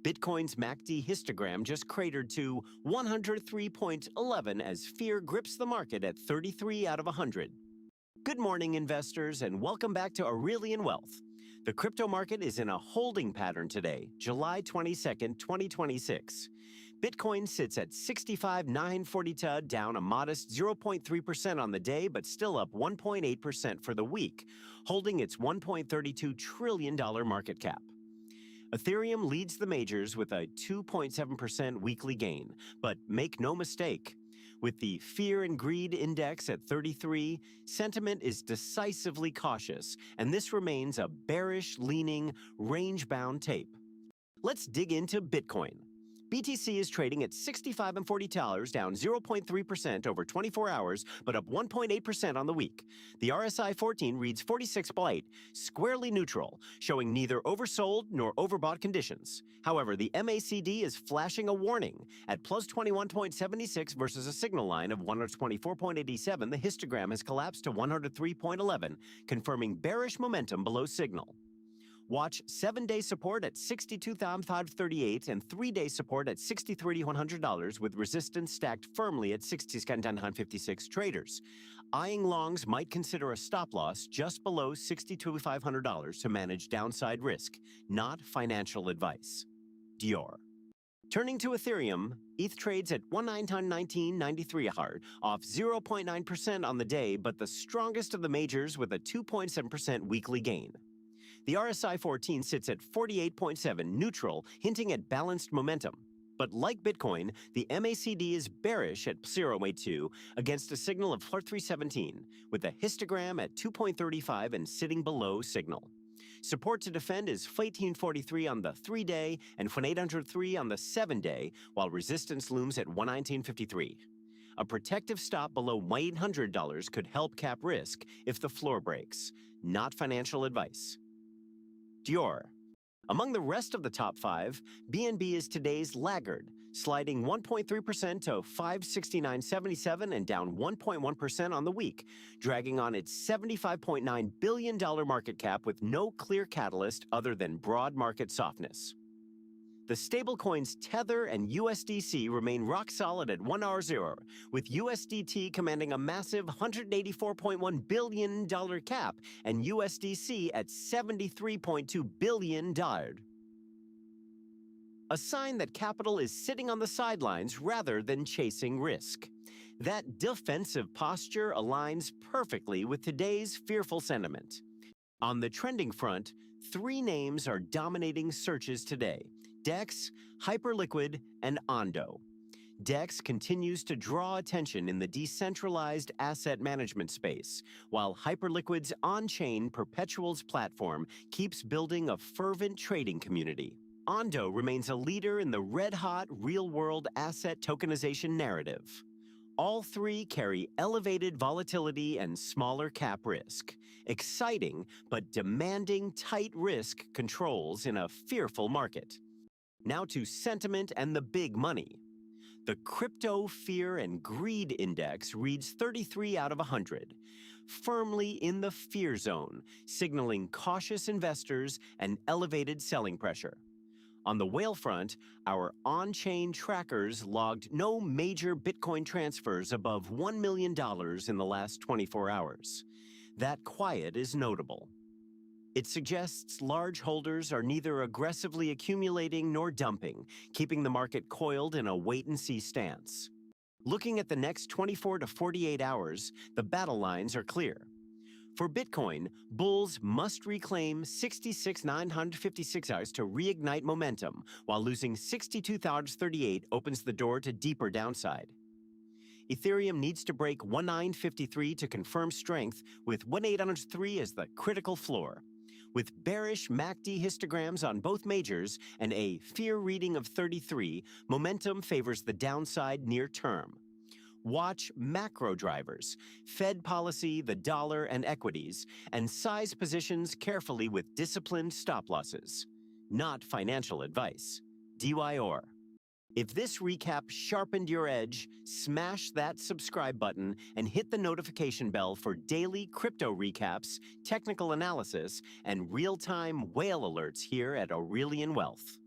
Bitcoin's MACD histogram just cratered to 103.11 as fear grips the market at 33 out of 100. Good morning, investors, and welcome back to Aurelian Wealth. The crypto market is in a holding pattern today, July 22nd, 2026. Bitcoin sits at 65,942, down a modest 0.3% on the day, but still up 1.8% for the week, holding its $1.32 trillion market cap. Ethereum leads the majors with a 2.7% weekly gain, but make no mistake, with the Fear and Greed Index at 33, sentiment is decisively cautious, and this remains a bearish-leaning, range-bound tape. Let's dig into Bitcoin. BTC is trading at $65.40, down 0.3% over 24 hours, but up 1.8% on the week. The RSI 14 reads 46.8, squarely neutral, showing neither oversold nor overbought conditions. However, the MACD is flashing a warning. At plus 21.76 versus a signal line of 124.87, the histogram has collapsed to 103.11, confirming bearish momentum below signal. Watch 7-day support at $62,538 and 3-day support at $63,100 with resistance stacked firmly at $60,956 traders. Eyeing longs might consider a stop loss just below $62,500 to manage downside risk, not financial advice. Dior. Turning to Ethereum, ETH trades at 119.93 hard, off 0.9% on the day, but the strongest of the majors with a 2.7% weekly gain. The RSI 14 sits at 48.7, neutral, hinting at balanced momentum. But like Bitcoin, the MACD is bearish at 0.82 against a signal of 317, with a histogram at 2.35 and sitting below signal. Support to defend is 1843 on the 3-day and 1803 on the 7-day, while resistance looms at 119.53. A protective stop below $1,800 could help cap risk if the floor breaks, not financial advice. Dior. Among the rest of the top 5, BNB is today's laggard, sliding 1.3% to 569.77 and down 1.1% on the week, dragging on its $75.9 billion market cap with no clear catalyst other than broad market softness. The stablecoins Tether and USDC remain rock solid at 1R0, with USDT commanding a massive $184.1 billion cap and USDC at $73.2 billion. A sign that capital is sitting on the sidelines rather than chasing risk. That defensive posture aligns perfectly with today's fearful sentiment. On the trending front, 3 names are dominating searches today: DEX, Hyperliquid, and Ondo. DEX continues to draw attention in the decentralized asset management space, while Hyperliquid's on-chain Perpetuals platform keeps building a fervent trading community. Ondo remains a leader in the red-hot real-world asset tokenization narrative. All 3 carry elevated volatility and smaller cap risk. Exciting, but demanding tight risk controls in a fearful market. Now to sentiment and the big money. The Crypto Fear and Greed Index reads 33 out of 100, firmly in the fear zone, signaling cautious investors and elevated selling pressure. On the whale front, our on-chain trackers logged no major Bitcoin transfers above $1 million in the last 24 hours. That quiet is notable. It suggests large holders are neither aggressively accumulating nor dumping, keeping the market coiled in a wait-and-see stance. Looking at the next 24 to 48 hours, the battle lines are clear. For Bitcoin, bulls must reclaim 66,956 hours to reignite momentum, while losing 62,038 opens the door to deeper downside. Ethereum needs to break 1953 to confirm strength, with 1803 as the critical floor. With bearish MACD histograms on both majors and a fear reading of 33, momentum favors the downside near term. Watch macro drivers, Fed policy, the dollar, and equities, and size positions carefully with disciplined stop losses. Not financial advice. DYOR. If this recap sharpened your edge, smash that subscribe button and hit the notification bell for daily crypto recaps, technical analysis, and real-time whale alerts here at Aurelian Wealth.